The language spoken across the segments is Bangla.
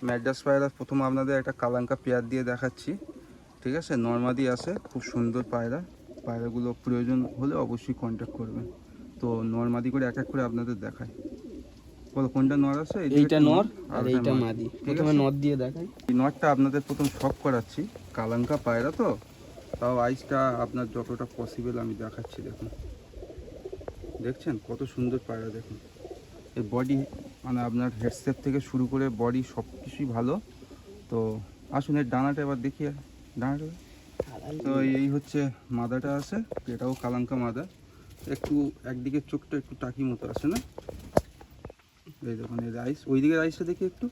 ম্যাড্রাস পায়রা প্রথম আপনাদের একটা কালাঙ্কা পেয়ার দিয়ে দেখাচ্ছি, ঠিক আছে। নর্মাদি আছে, খুব সুন্দর পায়রা। পায়রাগুলো প্রয়োজন হলে অবশ্যই কন্ট্যাক্ট করবেন। তো নর্মাদি করে এক এক করে আপনাদের দেখায়। বলো কোনটা নর আছে? এইটা নর আর ওটা এইটা মাদি। মাদি। ঠিক প্রথমে আছে, নর দিয়ে দেখাই। এই নরটা আপনাদের প্রথম শক করাচ্ছি। কালাঙ্কা পায়রা তো, তাও আইসটা আপনার যতটা পসিবল আমি দেখাচ্ছি। দেখুন, দেখছেন কত সুন্দর পায়রা। দেখুন এই বডি, মানে আপনার হেডসেপ থেকে শুরু করে বডি সব কিছুই ভালো। তো আসুন এর ডানাটা এবার দেখিয়ে, ডানাটা। তো এই হচ্ছে মাদাটা আছে, এটাও কালাঙ্কা মাদা। একটু একদিকে চোখটা একটু টাকি মতো আছে না? এই দেখুন এই রাইস, ওই দিকে রাইসটা দেখি একটু।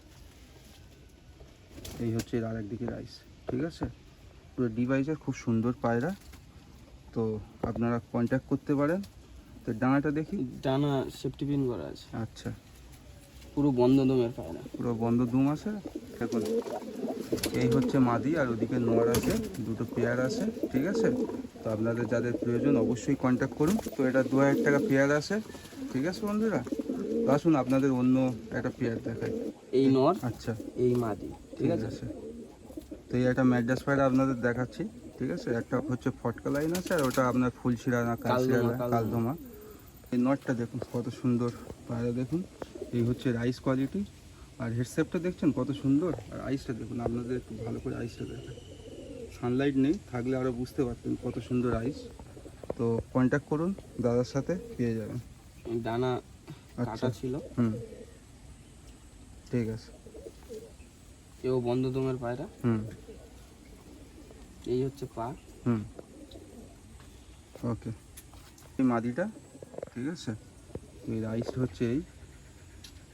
এই হচ্ছে এর আর একদিকে রাইস, ঠিক আছে। পুরো ডিভাইসের খুব সুন্দর পায়রা। তো আপনারা কন্ট্যাক্ট করতে পারেন। তো ডানাটা দেখি। ডানা সেফটি পিন করা আছে। আচ্ছা, পুরো বন্ধ দমের পায়রা। পুরো বন্ধ দুম আছে। দেখুন এই হচ্ছে মাদি, আর ওদিকে নর আছে, দুটো পেয়ার আছে, ঠিক আছে। তো আপনাদের যাদের প্রয়োজন অবশ্যই কন্ট্যাক্ট করুন। তো এটা 2000 টাকা পেয়ার আছে, ঠিক আছে বন্ধুরা। তো আসুন আপনাদের অন্য একটা পেয়ার দেখাই। এই নর, আচ্ছা, এই মাদি, ঠিক আছে। তো এই একটা ম্যাড্রাস পায়রা আপনাদের দেখাচ্ছি, ঠিক আছে। একটা হচ্ছে ফটকা লাইন আছে, আর ওটা আপনার ফুলশিরা না কালশিরা, কালদমা। এই নটটা দেখুন কত সুন্দর পায়রা। দেখুন এই হচ্ছে রাইস কোয়ালিটি, আর হেডসেপটা দেখছেন কত সুন্দর। আর আইসটা দেখুন, আপনাদের একটু ভালো করে আইসটা দেখেন। সানলাইট নেই, থাকলে আরও বুঝতে পারতেন কত সুন্দর আইস। তো কন্ট্যাক্ট করুন, দাদার সাথে পেয়ে যাবেন। ডানা আচ্ছা কাটা ছিল। ঠিক আছে। এও বন্ধ দমের পায়রা। এই হচ্ছে পা। ওকে, এই মাদিটা, ঠিক আছে। এই রাইসটা হচ্ছে এই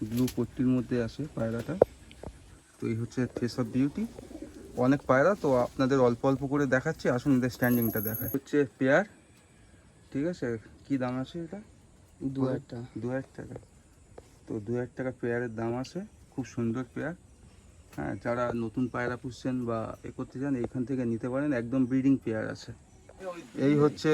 ব্লু পট্টির মধ্যে আসে পায়রাটা। তো এই হচ্ছে ফেস অফ বিউটি। অনেক পায়রা, তো আপনাদের অল্প অল্প করে দেখাচ্ছি। আসুন এদের স্ট্যান্ডিংটা দেখায়। হচ্ছে পেয়ার, ঠিক আছে। কি দাম আছে এটা? 2000 টাকা। 2000 টাকা। তো 2000 টাকা পেয়ারের দাম আছে। খুব সুন্দর পেয়ার। হ্যাঁ, যারা নতুন পায়রা পুষছেন বা এ করতে চান, এইখান থেকে নিতে পারেন। একদম ব্রিডিং পেয়ার আছে। এই হচ্ছে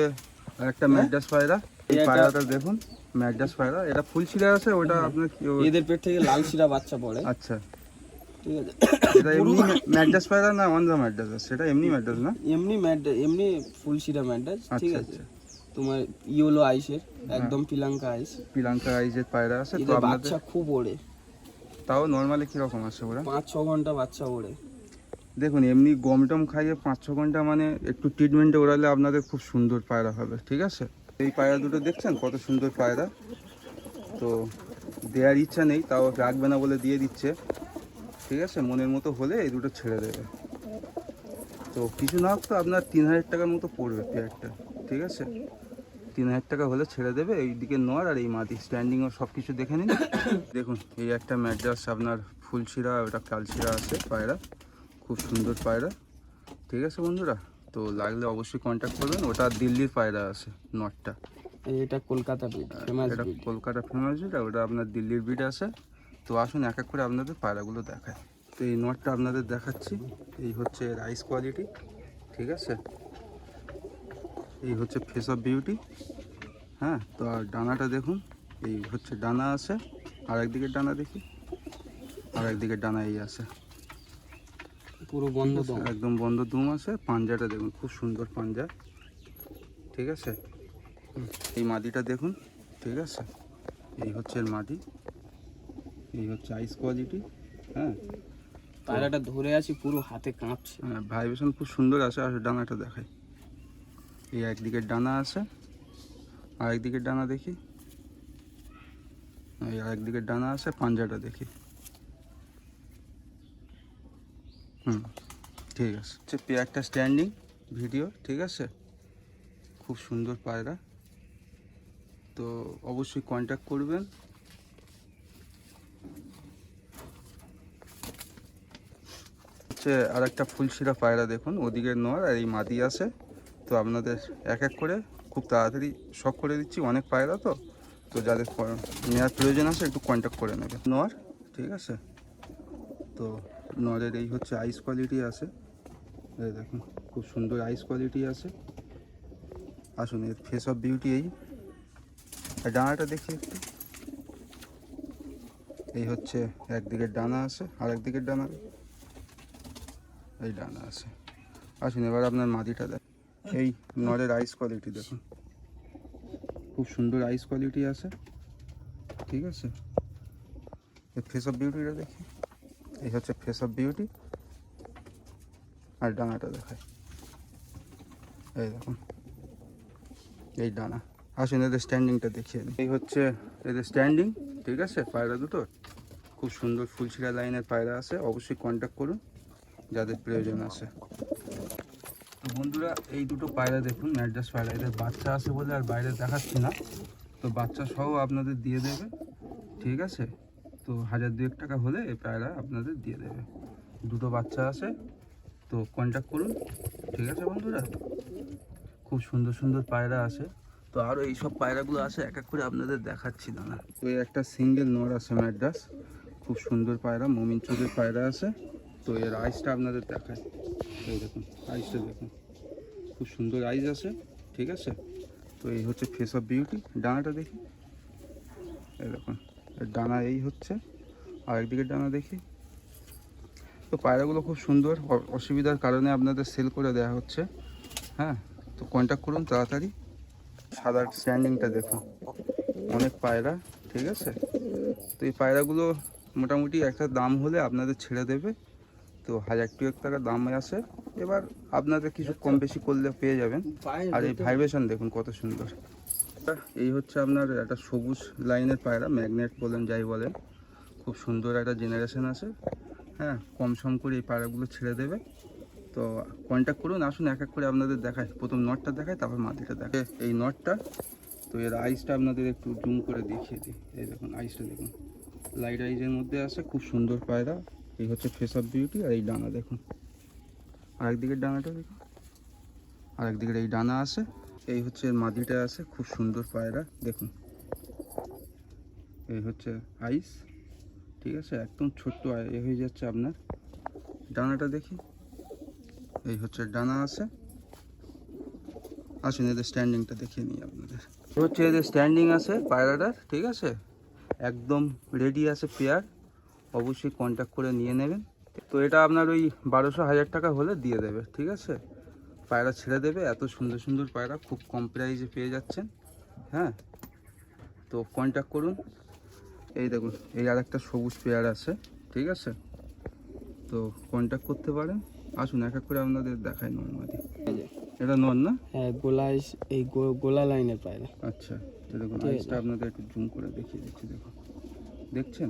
একটা ম্যাড্রাস পায়রা। এই পায়রাটা দেখুন, ম্যাড্রাস পায়রা। এটা ফুল ছিঁড়ে আছে, ওটা আপনার এদের পেট থেকে লাল শিরা বাচ্চা পড়ে। আচ্ছা, ঠিক আছে। এটা এমনি ম্যাড্রাস পায়রা না অন দা ম্যাড্রাস? সেটা এমনি ম্যাড্রাস না? এমনি ফুল শিরা ম্যান্ডাস, ঠিক আচ্ছা আছে। আচ্ছা, তোমার ইয়েলো আইসের, একদম পিলাঙ্কা আইস। পিলাঙ্কা আইজের পায়রা আছে। তো এদের আপনাদের বাচ্চা খুব ওড়ে। তাও নর্মালি কীরকম আছে ওরা? 5-6 ঘন্টা বাচ্চা ওড়ে। দেখুন এমনি গম টম খাইয়ে 5-6 ঘন্টা, মানে একটু ট্রিটমেন্টে ওড়ালে আপনাদের খুব সুন্দর পায়রা হবে, ঠিক আছে। এই পায়রা দুটো দেখছেন কত সুন্দর পায়রা। তো দেওয়ার ইচ্ছা নেই, তাও রাখবে না বলে দিয়ে দিচ্ছে, ঠিক আছে। মনের মতো হলে এই দুটো ছেড়ে দেবে। তো কিছু না হোক তো আপনার 3000 টাকার মতো পড়বে পেয়ারটা, ঠিক আছে। 3000 টাকা হলে ছেড়ে দেবে। এইদিকে নর আর এই মাদি স্ট্যান্ডিংও সব কিছু দেখে নিন। দেখুন এই একটা ম্যাড্রাস আপনার ফুলশিরা, ওটা কালশিরা আছে পায়রা। খুব সুন্দর পায়রা, ঠিক আছে বন্ধুরা। তো লাগলে অবশ্যই কন্ট্যাক্ট করবেন। ওটা দিল্লির পায়রা আছে নটটা। এটা কলকাতা ব্রিড, ফেমাস এটা ব্রিড। কলকাতা ফেমাস ব্রিড, আর ওটা আপনার দিল্লির ব্রিড আছে। তো আসুন এক এক করে আপনাদের পায়রাগুলো দেখায়। তো এই নটটা আপনাদের দেখাচ্ছি। এই হচ্ছে রাইস কোয়ালিটি, ঠিক আছে। এই হচ্ছে ফেস অফ বিউটি। হ্যাঁ, তো আর ডানাটা দেখুন, এই হচ্ছে ডানা আছে। আর একদিকের ডানা দেখি, আর একদিকের ডানা এই আছে, পুরো বন্ধ দম। একদম বন্ধ দুম আছে। পাঞ্জাটা দেখুন, খুব সুন্দর পাঞ্জা, ঠিক আছে। এই মাদিটা দেখুন, ঠিক আছে। এই হচ্ছে এর মাদি, এই হচ্ছে আইস কোয়ালিটি। হ্যাঁ, পায়রাটা ধরে আছি, পুরো হাতে কাঁপছে। হ্যাঁ, ভাইব্রেশন খুব সুন্দর আছে। আর ডানাটা দেখাই, এই একদিকের ডানা আছে, আর একদিকের ডানা দেখি, এই আরেকদিকের ডানা আছে। পাঞ্জাটা দেখি। ঠিক আছে। হচ্ছে পেয়ারটা স্ট্যান্ডিং ভিডিও, ঠিক আছে। খুব সুন্দর পায়রা। তো অবশ্যই কন্ট্যাক্ট করবেন। হচ্ছে আর একটা ফুলশিরা পায়রা দেখুন, ওদিকে নর আর এই মাদি আছে। তো আপনাদের এক এক করে খুব তাড়াতাড়ি শখ করে দিচ্ছি। অনেক পায়রা তো, তো যাদের নেওয়ার প্রয়োজন আছে একটু কন্ট্যাক্ট করে নেবে। নর, ঠিক আছে। তো নরের এই হচ্ছে আইস কোয়ালিটি আছে। এই দেখুন খুব সুন্দর আইস কোয়ালিটি আছে। আসুন এর ফেস অফ বিউটি এই। আর ডানাটা দেখি একটু, এই হচ্ছে একদিকের ডানা আছে, আর একদিকের ডানা এই ডানা আছে। আসুন এবার আপনার মাদিটা দেখ। এই নরের আইস কোয়ালিটি দেখুন, খুব সুন্দর আইস কোয়ালিটি আছে, ঠিক আছে। এই ফেস অফ বিউটিটা দেখি, এই হচ্ছে ফেস অফ বিউটি, আর ডানাটা দেখায়, এই দেখুন এই ডানা। আসুন এদের স্ট্যান্ডিংটা দেখিয়ে দিই। এই হচ্ছে এদের স্ট্যান্ডিং, ঠিক আছে। পায়রা দুটো খুব সুন্দর ফুলছিড়া লাইনের পায়রা আছে, অবশ্যই কন্ট্যাক্ট করুন যাদের প্রয়োজন আছে। তো বন্ধুরা এই দুটো পায়রা দেখুন, ম্যাড্রাস পায়রা, এদের বাচ্চা আছে বলে আর বাইরে দেখাচ্ছি না, তো বাচ্চা সহ আপনাদের দিয়ে দেবে, ঠিক আছে। তো 1000-2000 টাকা হলে এই পায়রা আপনাদের দিয়ে দেবে। দুটো বাচ্চা আছে, তো কন্ট্যাক্ট করুন, ঠিক আছে বন্ধুরা। খুব সুন্দর সুন্দর পায়রা আছে, তো আরও এইসব পায়রাগুলো আছে, এক এক করে আপনাদের দেখাচ্ছি না। তো এই একটা সিঙ্গেল নর আছে ম্যাড্রাস, খুব সুন্দর পায়রা, মমিন চোখের পায়রা আছে। তো এর আইসটা আপনাদের দেখায়, এই দেখুন আইসটা দেখুন, খুব সুন্দর আইস আছে, ঠিক আছে। তো এই হচ্ছে ফেস অফ বিউটি। ডানাটা দেখি, এই দেখুন এর ডানা এই হচ্ছে, আর একদিকের ডানা দেখি। তো পায়রাগুলো খুব সুন্দর, অসুবিধার কারণে আপনাদের সেল করে দেওয়া হচ্ছে, হ্যাঁ। তো কন্ট্যাক্ট করুন তাড়াতাড়ি। সাদা স্ট্যান্ডিংটা দেখুন, অনেক পায়রা, ঠিক আছে। তো এই পায়রাগুলো মোটামুটি একটা দাম হলে আপনাদের ছেড়ে দেবে, তো 1000-2000 টাকা দাম আছে। এবার আপনাদের কিছু কম বেশি করলে পেয়ে যাবেন। আর এই ভাইব্রেশন দেখুন কত সুন্দর। এই হচ্ছে আপনার একটা সবুজ লাইনের পায়রা, ম্যাগনেট বলেন যাই বলেন, খুব সুন্দর একটা জেনারেশন আছে, হ্যাঁ। কম সম করে এই পায়রাগুলো ছেড়ে দেবে, তো কন্ট্যাক্ট করুন। আসুন এক এক করে আপনাদের দেখায়, প্রথম নটটা দেখায়, তারপর মাটিটা দেখায়। এই নটটা, তো এর আইসটা আপনাদের একটু জুম করে দেখিয়ে দিই। এই দেখুন আইসটা দেখুন, লাইট আইজের মধ্যে আছে, খুব সুন্দর পায়রা। এই হচ্ছে ফেস অফ বিউটি, আর এই ডানা দেখুন, আরেকদিকের ডানাটা দেখুন, আরেকদিকের এই ডানা আছে। এই হচ্ছে এর মাদিটা আছে, খুব সুন্দর পায়রা দেখুন। এই হচ্ছে আইস, ঠিক আছে, একদম ছোট্ট এ হয়ে যাচ্ছে আপনার। ডানাটা দেখি, এই হচ্ছে ডানা আছে। আসুন এদের স্ট্যান্ডিংটা দেখিয়ে নিই আপনাদের। হচ্ছে এদের স্ট্যান্ডিং আছে পায়রাটার, ঠিক আছে, একদম রেডি আছে পেয়ার, অবশ্যই কন্ট্যাক্ট করে নিয়ে নেবেন। তো এটা আপনার ওই 1200-1000 টাকা হলে দিয়ে দেবে, ঠিক আছে। পায়রা ছেড়ে দেবে, এত সুন্দর সুন্দর পায়রা খুব কম প্রাইসে পেয়ে যাচ্ছেন, হ্যাঁ। তো কন্ট্যাক্ট করুন। এই দেখুন এই আর একটা সবুজ পেয়ার আছে, ঠিক আছে, তো কন্ট্যাক্ট করতে পারেন। আসুন এক এক করে আপনাদের দেখাই নর্মালি। এটা নন না? হ্যাঁ, এই গোলা লাইনের পায়রা। আচ্ছা, তো দেখুন আইসটা আপনাদের একটু জুম করে দেখিয়ে দিচ্ছি, দেখুন দেখছেন।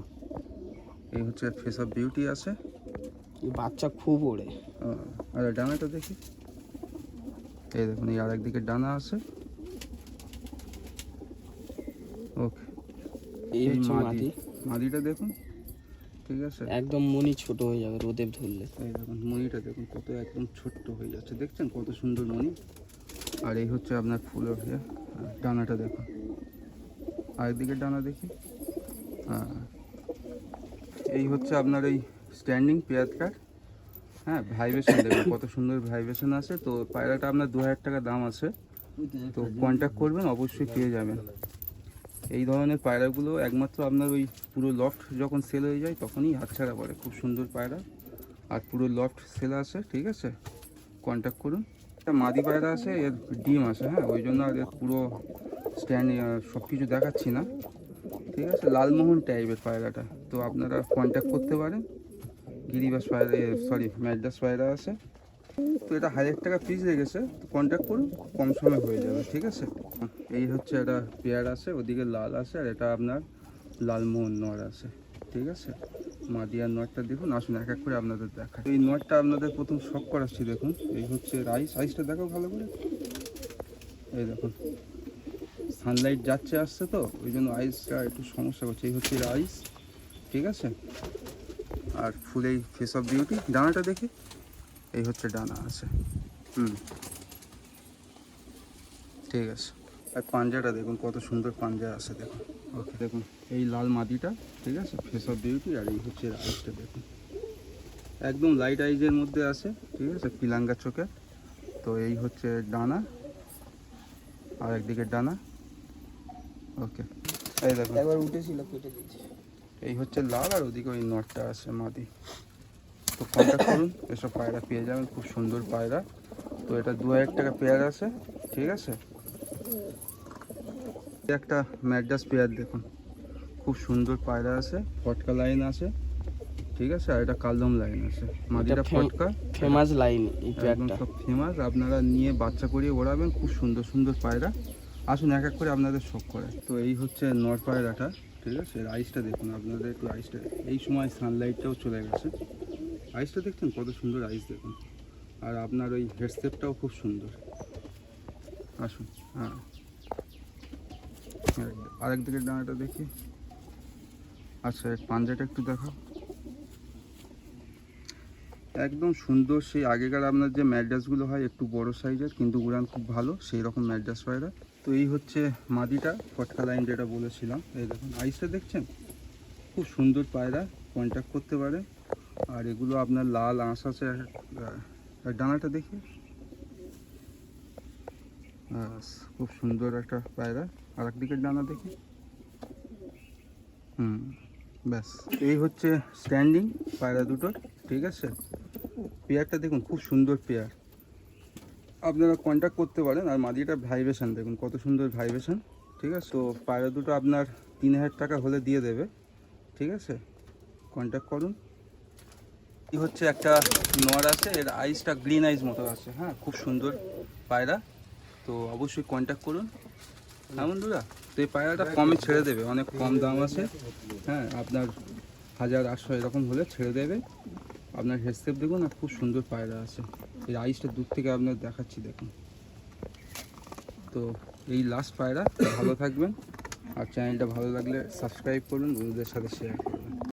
এই হচ্ছে ফেস অফ বিউটি আছে, বাচ্চা খুব ওড়ে। আর ডানাটা দেখি, এই দেখুন এই আর একদিকে ডানা আছে, ওকে। এই হচ্ছে মাদি। মাদিটা দেখুন, ঠিক আছে, একদম মনি ছোট হয়ে যাবে রোদে ধরলে। এই দেখুন মনিটা দেখুন কত একদম ছোট্ট হয়ে যাচ্ছে, দেখছেন কত সুন্দর মনি। আর এই হচ্ছে আপনার ফুলের ডানাটা দেখুন, আরেকদিকে ডানা দেখি, এই হচ্ছে আপনার এই স্ট্যান্ডিং পেয়ার কার, হ্যাঁ। ভাইব্রেশন দেখুন কত সুন্দর ভাইব্রেশন আছে। তো পায়রাটা আপনার 2000 টাকা দাম আছে, তো কন্ট্যাক্ট করবেন, অবশ্যই পেয়ে যাবেন। এই ধরনের পায়রাগুলো একমাত্র আপনার ওই পুরো লফট যখন সেল হয়ে যায় তখনই হাতছাড়া পড়ে। খুব সুন্দর পায়রা, আর পুরো লফট সেল আছে, ঠিক আছে, কন্ট্যাক্ট করুন। একটা মাদি পায়রা আছে, এর ডিম আছে, হ্যাঁ, ওই জন্য আর এর পুরো স্ট্যান্ড সব কিছু দেখাচ্ছি না, ঠিক আছে। লালমোহন টাইপের পায়রাটা, তো আপনারা কন্ট্যাক্ট করতে পারেন। গিরিবাস পায়রা, সরি ম্যাড্রাস পায়রা আছে, তো এটা 1000 টাকা পিস লেগেছে, তো কন্ট্যাক্ট করুন, কম সময় হয়ে যাবে, ঠিক আছে। এই হচ্ছে একটা পেয়ার আছে, ওদিকে লাল আছে, আর এটা আপনার লালমোহন নর আছে, ঠিক আছে। মাদিয়ার নটটা দেখুন। আসুন এক এক করে আপনাদের দেখা। এই নটটা আপনাদের প্রথম শক করাচ্ছি, দেখুন এই হচ্ছে আইসটা দেখো ভালো করে, এই দেখুন সানলাইট যাচ্ছে আসছে, তো ওই জন্য আইসটা একটু সমস্যা করছে। এই হচ্ছে আইস, ঠিক আছে। আর ফুলেই ফেস অফ বিউটি। ডানাটা দেখি, এই হচ্ছে ডানা আছে, ঠিক আছে। আর পাঞ্জাটা দেখুন কত সুন্দর পাঞ্জা আছে, দেখুন, ওকে। দেখুন এই লাল মাদিটা, ঠিক আছে, ফেস অফ বিউটি। আর এই হচ্ছে আইসটা দেখুন, একদম লাইট আইজের মধ্যে আছে, ঠিক আছে, পিলাঙ্গা চোখে। তো এই হচ্ছে ডানা, আর একদিকে ডানা, ওকে। এই দেখুন একবার উঠেছিল, কেটে দিয়েছে। এই হচ্ছে লাল, আর ওদিকে ওই নটটা আছে মাদি। তো কন্ট্যাক্ট করুন, এসব পায়রা পেয়ে যাবেন, খুব সুন্দর পায়রা। তো এটা 2000 টাকা পেয়ার আছে, ঠিক আছে। একটা ম্যাড্রাস পেয়ার দেখুন, খুব সুন্দর পায়রা আছে, ফটকা লাইন আছে, ঠিক আছে। আর এটা কালদম লাইন আছে, মাদিটা ফটকা, ফেমাস লাইন এই একদম পেয়ারটা। সব ফেমাস। আপনারা নিয়ে বাচ্চা করিয়ে ওড়াবেন, খুব সুন্দর সুন্দর পায়রা। আসুন এক এক করে আপনাদের শখ করে। তো এই হচ্ছে নর পায়রাটা, ঠিক আছে। এর আইসটা দেখুন, আপনাদের একটু আইসটা, এই সময় সানলাইটটাও চলে গেছে, আইসটা দেখছেন কত সুন্দর আইস দেখুন। আর আপনার ওই হেডসেপটাও খুব সুন্দর। আসুন, হ্যাঁ, আরেক দিকের ডানাটা দেখি। আচ্ছা, এর পাঞ্জাটা একটু দেখাও, একদম সুন্দর। সেই আগেকার আপনার যে ম্যাড্রাসগুলো হয় একটু বড় সাইজের, কিন্তু উড়ান খুব ভালো, সেই রকম ম্যাড্রাস পায়রা। তো এই হচ্ছে মাদিটা, ফটকা লাইন যেটা বলেছিলাম। এই দেখুন আইসটা দেখছেন, খুব সুন্দর পায়রা, কন্ট্যাক্ট করতে পারে। আর এগুলো আপনার লাল আঁশ আছে। আর ডানাটা দেখি, খুব সুন্দর একটা পায়রা। আর একদিকের ডানা দেখি, ব্যাস। এই হচ্ছে স্ট্যান্ডিং পায়রা দুটোর, ঠিক আছে। পেয়ারটা দেখুন, খুব সুন্দর পেয়ার, আপনারা কন্ট্যাক্ট করতে পারেন। আর মাদিটা ভাইব্রেশন দেখুন, কত সুন্দর ভাইব্রেশন, ঠিক আছে। তো পায়রা দুটো আপনার 3000 টাকা হলে দিয়ে দেবে, ঠিক আছে। কন্ট্যাক্ট করুন। এই হচ্ছে একটা নর আছে, এর আইসটা গ্রিন আইস মতো আছে, হ্যাঁ, খুব সুন্দর পায়রা। তো অবশ্যই কন্ট্যাক্ট করুন, হ্যাঁ বন্ধুরা। তো এই পায়রাটা কমে ছেড়ে দেবে, অনেক কম দাম আছে, হ্যাঁ, আপনার 1800 এরকম হলে ছেড়ে দেবে। আপনার হেডসেপ দেখুন, আর খুব সুন্দর পায়রা আছে। এই আইসটা দূর থেকে আপনার দেখাচ্ছি দেখুন। তো এই লাস্ট পায়রা, ভালো থাকবেন। আর চ্যানেলটা ভালো লাগলে সাবস্ক্রাইব করুন, বন্ধুদের সাথে শেয়ার করুন।